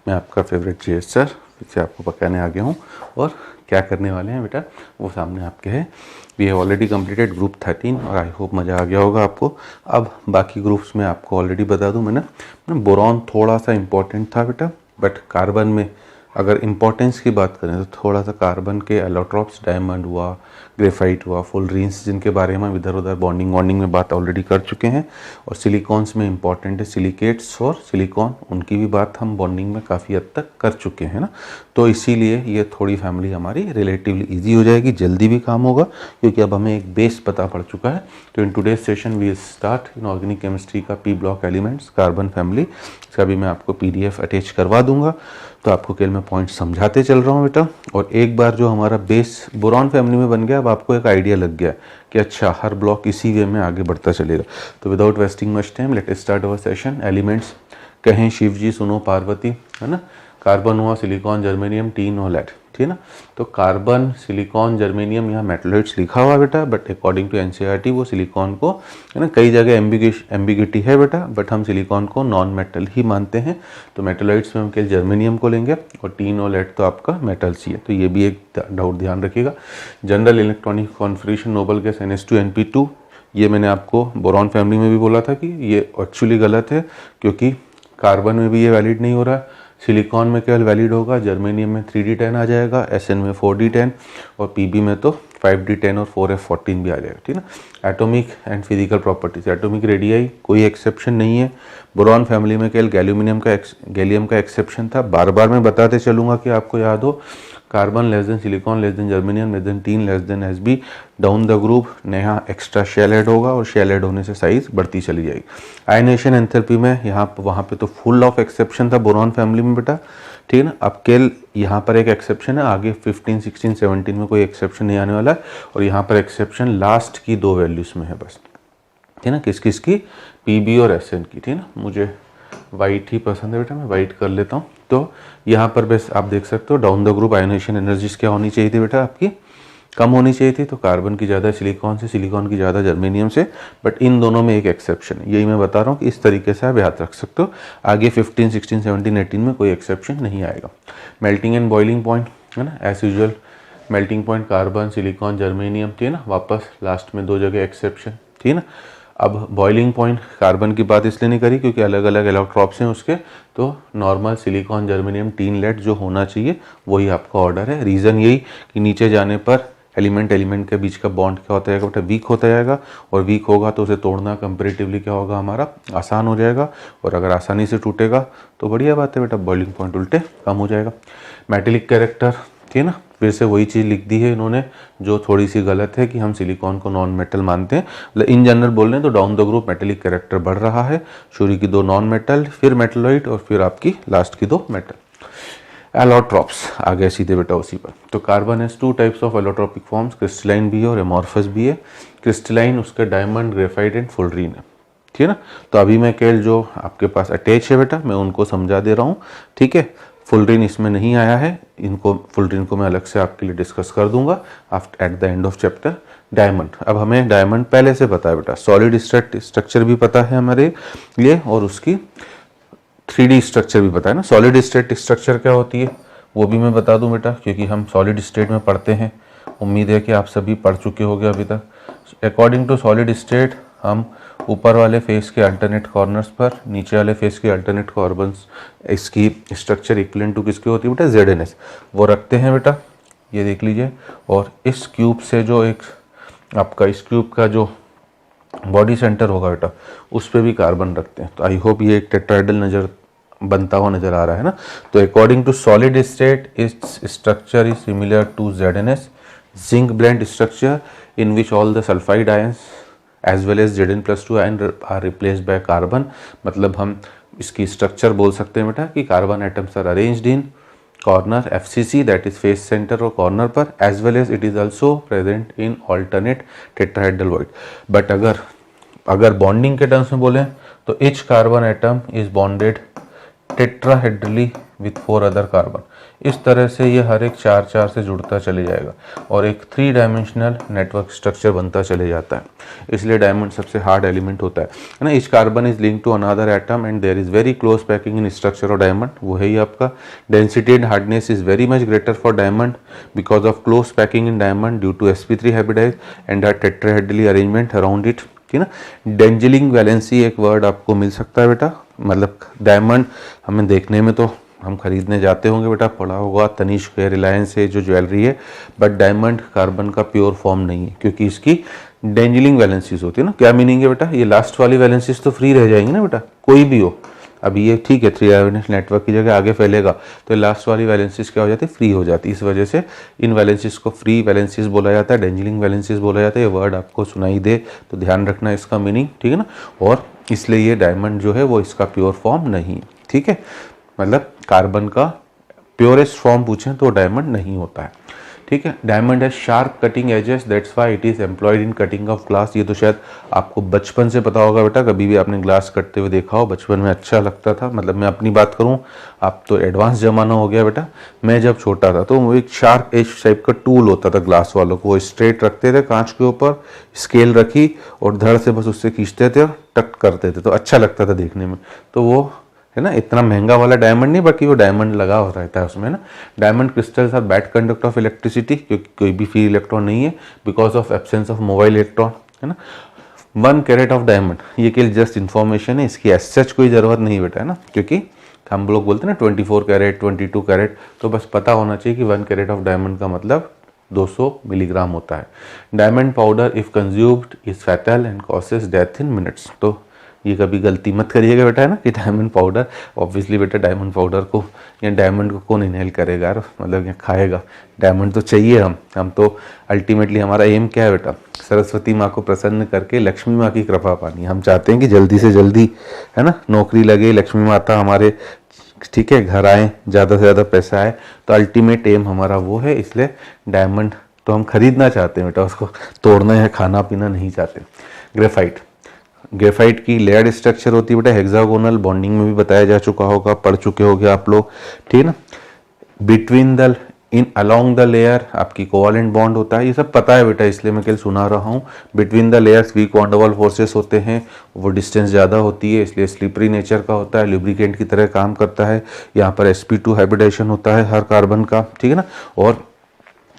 मैं आपका फेवरेट जी सर फिर से आपको पकाने आ गया हूँ और क्या करने वाले हैं बेटा वो सामने आपके है। We have already completed group 13 और आई होप मज़ा आ गया होगा आपको। अब बाकी ग्रुप्स में आपको ऑलरेडी बता दूँ मैंने बोरॉन थोड़ा सा इम्पोर्टेंट था बेटा, बट कार्बन में अगर इम्पोर्टेंस की बात करें तो थोड़ा सा कार्बन के एलोट्रॉप्स, डायमंड हुआ, ग्रेफाइट हुआ, फुलरीन्स, जिनके बारे में हम इधर उधर बॉन्डिंग में बात ऑलरेडी कर चुके हैं। और सिलिकॉन्स में इंपॉर्टेंट है सिलिकेट्स और सिलिकॉन, उनकी भी बात हम बॉन्डिंग में काफ़ी हद तक कर चुके हैं ना। तो इसीलिए ये थोड़ी फैमिली हमारी रिलेटिवली ईजी हो जाएगी, जल्दी भी काम होगा क्योंकि अब हमें एक बेस पता पड़ चुका है। तो in today's session we start in organic chemistry का P block elements carbon family. इसका भी मैं आपको PDF अटैच करवा दूंगा, तो आपको केवल मैं पॉइंट समझाते चल रहा हूँ बेटा। और एक बार जो हमारा बेस बोरॉन फैमिली में बन गया, अब आपको एक आइडिया लग गया कि अच्छा हर ब्लॉक इसी वे में आगे बढ़ता चलेगा। तो without wasting much time let us start our session. Elements कहें शिव जी सुनो पार्वती, है ना। कार्बन हुआ, सिलिकॉन, जर्मेनियम, टीन और लेड, ठीक है ना। तो कार्बन, सिलिकॉन, जर्मेनियम यहाँ मेटलोइड्स लिखा हुआ है बेटा, बट अकॉर्डिंग टू NCERT वो सिलिकॉन को, है ना, कई जगह एम्बिग्यूटी है बेटा, बट हम सिलिकॉन को नॉन मेटल ही मानते हैं। तो मेटलोइड्स में हम केवल जर्मेनियम को लेंगे और टीन और लेड तो आपका मेटल्स ही है। तो ये भी एक डाउट ध्यान रखिएगा। General electronic configuration noble gas NH2 ये मैंने आपको बोरॉन फैमिली में भी बोला था कि ये एक्चुअली गलत है, क्योंकि कार्बन में भी ये वैलिड नहीं हो रहा है, सिलिकॉन में केवल वैलिड होगा, जर्मेनियम में 3D10 आ जाएगा, SN में 4D10 और PB में तो 5D10 और 4F14 भी आ जाएगा, ठीक है ना। Atomic and physical properties, atomic radii कोई एक्सेप्शन नहीं है। बोरॉन फैमिली में केवल गैलियम का एक्सेप्शन था। बार बार मैं बताते चलूँगा कि आपको याद हो। Carbon less than silicon less than germanium less than tin less than SB down the group यहाँ एक्स्ट्रा शेल हेड होगा और शेल हेड होने से साइज बढ़ती चली जाएगी। आयनेशन एंथैल्पी में यहाँ वहाँ पे तो फुल ऑफ एक्सेप्शन था बोरॉन फैमिली में बेटा, ठीक है ना। अब केवल यहाँ पर एक एक्सेप्शन है, आगे 15, 16, 17 में कोई एक्सेप्शन नहीं आने वाला है। और यहाँ पर एक्सेप्शन लास्ट की 2 वैल्यूज़ में है बस, ठीक है ना। किस किस की? PB और SN की, ठीक है ना। मुझे वाइट ही पसंद है बेटा, मैं वाइट कर लेता हूँ। तो यहाँ पर बस आप देख सकते हो down the group ionisation energies क्या होनी चाहिए थी बेटा, आपकी कम होनी चाहिए थी। तो कार्बन की ज़्यादा सिलिकॉन से, सिलिकॉन की ज़्यादा जर्मेनियम से, बट इन दोनों में एक एक्सेप्शन है। यही मैं बता रहा हूँ कि इस तरीके से आप याद रख सकते हो। आगे 15, 16, 17, 18 में कोई एक्सेप्शन नहीं आएगा। मेल्टिंग एंड बॉइलिंग पॉइंट, है ना, as usual melting point carbon, silicon, germanium, ठीक है ना। वापस लास्ट में 2 जगह एक्सेप्शन, ठीक है ना। अब बॉइलिंग पॉइंट कार्बन की बात इसलिए नहीं करी क्योंकि अलग अलग इलेक्ट्रॉप्स हैं उसके, तो normal silicon, germanium, tin, lead जो होना चाहिए वही आपका ऑर्डर है। रीज़न यही कि नीचे जाने पर एलिमेंट के बीच का बॉन्ड क्या होता जाएगा बेटा, वीक होता जाएगा। और वीक होगा तो उसे तोड़ना कंपेरेटिवली क्या होगा हमारा, आसान हो जाएगा। और अगर आसानी से टूटेगा तो बढ़िया बात है बेटा, बॉइलिंग पॉइंट उल्टे कम हो जाएगा। मेटेलिक कैरेक्टर, ठीक है ना, फिर से वही चीज़ लिख दी है इन्होंने जो थोड़ी सी गलत है कि हम सिलिकॉन को नॉन मेटल मानते हैं। मतलब इन जनरल बोल रहे हैं तो down the group metallic character बढ़ रहा है। शुरू की 2 नॉन मेटल, फिर मेटलॉइड और फिर आपकी लास्ट की 2 मेटल। एलोट्रॉप्स आ गए सीधे बेटा उसी पर। तो carbon has 2 types of allotropic forms, crystalline भी है और एमॉर्फस भी है। क्रिस्टलाइन उसका डायमंड, ग्रेफाइट एंड फुलरीन है, ठीक है ना। तो अभी मैं केवल जो आपके पास अटैच है बेटा मैं उनको समझा दे रहा हूँ, ठीक है। फुलरीन इसमें नहीं आया है, इनको फुलरीन को मैं अलग से आपके लिए डिस्कस कर दूंगा after at the end of chapter. Diamond, अब हमें डायमंड पहले से पता है बेटा, सॉलिड स्ट्रक्चर भी पता है हमारे लिए और उसकी 3D स्ट्रक्चर भी पता है ना। सॉलिड स्टेट स्ट्रक्चर क्या होती है वो भी मैं बता दूं बेटा, क्योंकि हम सॉलिड स्टेट में पढ़ते हैं। उम्मीद है कि आप सभी पढ़ चुके होंगे अभी तक। अकॉर्डिंग टू सॉलिड स्टेट हम ऊपर वाले फेस के अल्टरनेट कॉर्नर्स पर, नीचे वाले फेस के अल्टरनेट कॉर्नर्स, इसकी स्ट्रक्चर इक्विवेलेंट टू किसकी होती है बेटा, ZnS वो रखते हैं बेटा, ये देख लीजिए। और इस क्यूब से जो एक आपका इस क्यूब का जो बॉडी सेंटर होगा बेटा उस पर भी कार्बन रखते हैं। तो आई होप ये एक टेट्राहेड्रल बनता हुआ नजर आ रहा है ना। तो according to solid state its structure is similar to ZnS, zinc blende structure in which all the sulphide ions as well as Zn+2 ion are replaced by carbon. मतलब हम इसकी स्ट्रक्चर बोल सकते हैं बेटा कि carbon atoms are arranged in corner FCC that is face centre और corner पर, as well as it is also present in alternate tetrahedral void. But अगर बॉन्डिंग के टर्म्स में बोलें तो each carbon atom is bonded tetrahedrally with 4 other carbon. इस तरह से ये हर एक 4 से जुड़ता चले जाएगा और एक 3 डायमेंशनल नेटवर्क स्ट्रक्चर बनता चले जाता है। इसलिए डायमंड सबसे हार्ड एलिमेंट होता है ना। Each carbon is link to another atom and there is very close packing in structure of diamond. वो है ही आपका density and hardness is very much greater for diamond because of close packing in diamond due to sp3 hybridise and tetrahedrally arrangement around it. ठीक है ना। डेंजलिंग valency एक word आपको मिल सकता है बेटा, मतलब डायमंड हमें देखने में तो हम खरीदने जाते होंगे बेटा, पढ़ा होगा तनिष्क है, रिलायंस है, जो ज्वेलरी है, बट डायमंड कार्बन का प्योर फॉर्म नहीं है क्योंकि इसकी डेंजलिंग वैलेंसीज होती है ना। क्या मीनिंग है बेटा, ये लास्ट वाली वैलेंसीज तो फ्री रह जाएंगी ना बेटा, कोई भी हो। अभी ये ठीक है 3 डायमेंशनल नेटवर्क की जगह आगे फैलेगा तो लास्ट वाली वैलेंसीज क्या हो जाती है, फ्री हो जाती है। इस वजह से इन वैलेंसीज को फ्री वैलेंसीज बोला जाता है, डेंजलिंग वैलेंसीज बोला जाता है। ये वर्ड आपको सुनाई दे तो ध्यान रखना इसका मीनिंग, ठीक है ना। और इसलिए ये डायमंड जो है वो इसका प्योर फॉर्म नहीं है, ठीक है। मतलब कार्बन का प्योरेस्ट फॉर्म पूछें तो डायमंड नहीं होता है, ठीक है। डायमंड है sharp cutting edges, that's why it is employed in cutting of glass. ये तो शायद आपको बचपन से पता होगा बेटा, कभी भी आपने ग्लास कटते हुए देखा हो, बचपन में अच्छा लगता था। मतलब मैं अपनी बात करूं, आप तो एडवांस जमाना हो गया बेटा। मैं जब छोटा था तो वो एक शार्प एज टाइप का टूल होता था ग्लास वालों को, वो स्ट्रेट रखते थे कांच के ऊपर, स्केल रखी और धड़ से बस उससे खींचते थे और टक करते थे, तो अच्छा लगता था देखने में। तो वो है ना, इतना महंगा वाला डायमंड नहीं, बाकी वो डायमंड लगा हो रहता है उसमें ना। Diamond crystals are bad conductor of electricity, क्योंकि कोई भी फ्री इलेक्ट्रॉन नहीं है because of absence of mobile electron, है ना। 1 कैरेट ऑफ डायमंड, ये केवल जस्ट इन्फॉर्मेशन है, इसकी एज सच कोई ज़रूरत नहीं बेटा, है ना। क्योंकि हम लोग बोलते हैं ना 24 कैरेट 22 कैरेट, तो बस पता होना चाहिए कि 1 कैरेट ऑफ डायमंड का मतलब 200 मिलीग्राम होता है। Diamond powder if consumed is fatal and causes death in minutes. तो ये कभी गलती मत करिएगा बेटा, है ना, कि डायमंड पाउडर, ऑब्वियसली बेटा डायमंड पाउडर को या डायमंड को कौन इनहेल करेगा यार, मतलब क्या खाएगा। डायमंड तो चाहिए हम तो अल्टीमेटली हमारा एम क्या है बेटा, सरस्वती माँ को प्रसन्न करके लक्ष्मी माँ की कृपा पानी। हम चाहते हैं कि जल्दी से जल्दी, है ना, नौकरी लगे, लक्ष्मी माता हमारे, ठीक है, घर आए, ज़्यादा से ज़्यादा पैसा आए, तो अल्टीमेट एम हमारा वो है। इसलिए डायमंड तो हम खरीदना चाहते हैं बेटा, उसको तोड़ना या खाना पीना नहीं चाहते। ग्रेफाइट, ग्रेफाइट की लेयर्ड स्ट्रक्चर होती है बेटा, हेक्सागोनल, बॉन्डिंग में भी बताया जा चुका होगा, पढ़ चुके होगे आप लोग, ठीक है ना। Between the in along the layer आपकी कोवलेंट बॉन्ड होता है, ये सब पता है बेटा, इसलिए मैं कल सुना रहा हूँ। Between the layers weak van der Waals forces होते हैं, वो डिस्टेंस ज़्यादा होती है, इसलिए स्लिपरी नेचर का होता है, लुब्रिकेंट की तरह काम करता है। यहाँ पर sp2 हाइब्रिडेशन होता है हर कार्बन का, ठीक है ना। और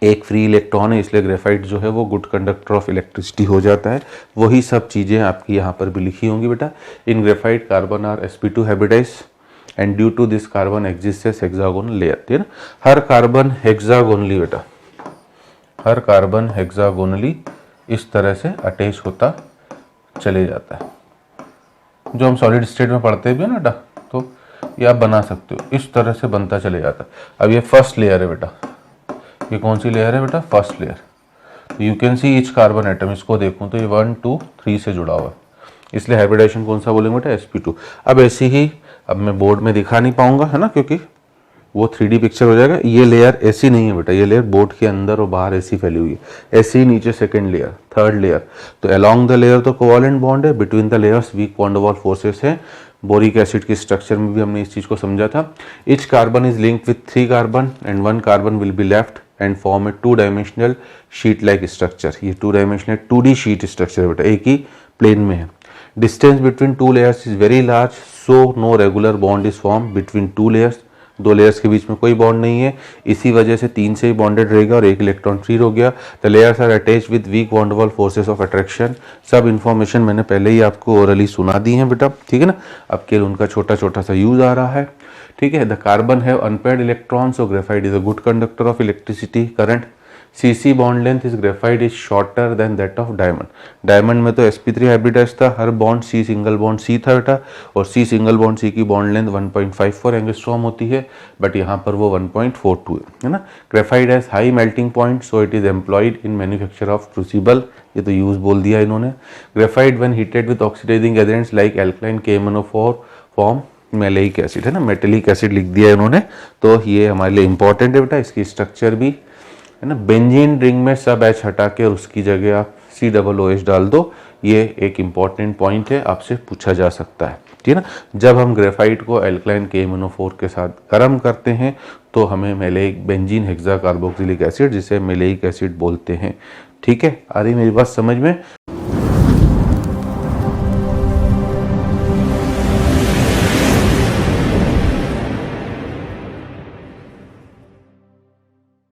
एक फ्री इलेक्ट्रॉन है, इसलिए ग्रेफाइट जो है वो गुड कंडक्टर ऑफ इलेक्ट्रिसिटी हो जाता है। वही सब चीज़ें आपकी यहाँ पर भी लिखी होंगी बेटा। In graphite carbon are sp2 hybridise and due to this carbon exists hexagonal layer, ठीक है ना। हर कार्बन हेक्सागोनली बेटा, हर कार्बन हेक्सागोनली इस तरह से अटैच होता चले जाता है। जो हम सॉलिड स्टेट में पढ़ते भी है ना बेटा, तो ये आप बना सकते हो, इस तरह से बनता चले जाता है। अब ये फर्स्ट लेयर है बेटा, ये कौन सी लेयर है बेटा, फर्स्ट लेयर। तो you can see each carbon atom, इसको देखूं तो ये 1 2 3 से जुड़ा हुआ है, इसलिए हाइब्रिडाइजेशन कौन सा बोलेंगे बेटा, sp2। अब ऐसे ही, अब मैं बोर्ड में दिखा नहीं पाऊंगा, है ना, क्योंकि वो 3D पिक्चर हो जाएगा। ये लेयर ऐसी नहीं है बेटा, ये लेयर बोर्ड के अंदर और बाहर ऐसी फैली हुई है, ऐसी नीचे सेकंड लेयर, थर्ड लेयर। तो अलोंग द लेयर तो कोवलेंट बॉन्ड है, between the layers weak van der Waals forces है। बोरिक एसिड की स्ट्रक्चर में भी हमने इस चीज को समझा था। Each carbon is linked with 3 carbon and 1 carbon will be left and form A 2 dimensional sheet like structure. ये 2 डायमेंशनल 2D शीट स्ट्रक्चर है बेटा, एक ही प्लेन में है। Distance between 2 layers is very large, so no regular bond is form between 2 layers. 2 layers के बीच में कोई बॉन्ड नहीं है, इसी वजह से 3 से ही बॉन्डेड रहेगा और 1 इलेक्ट्रॉन फ्री हो गया। The layers are attach with weak van der Waals forces of attraction. सब इन्फॉर्मेशन मैंने पहले ही आपको ओरली सुना दी है बेटा, ठीक है ना। अब केवल उनका छोटा छोटा सा यूज आ रहा है, ठीक है। The carbon have unpaired electron, so graphite is a good conductor of electricity current. CC bond length is graphite is shorter than that of diamond. Diamond में तो sp3 हाइब्रिडाइज था, हर bond C single bond C था बेटा, और C single bond C की bond length 1.54 angstrom होती है, बट यहाँ पर वो 1.42 है ना। Graphite has high melting point, so it is employed in manufacture of crucible. ये तो यूज बोल दिया इन्होंने। Graphite when heated with oxidising agents like alkaline KMnO4 form maleic acid, है ना, मेटेलिक एसिड लिख दिया इन्होंने, तो ये हमारे लिए इंपॉर्टेंट है बेटा। इसकी स्ट्रक्चर भी, है ना। बेंजीन रिंग में सब H हटा के और उसकी जगह आप COOH डाल दो, ये एक इंपॉर्टेंट पॉइंट है, आपसे पूछा जा सकता है। ठीक है ना। जब हम ग्रेफाइट को एल्कलाइन KMnO4 के साथ गर्म करते हैं तो हमें maleic benzene hexa carboxylic acid, जिसे मेलेइक एसिड बोलते हैं। ठीक है, आ रही मेरी बात समझ में।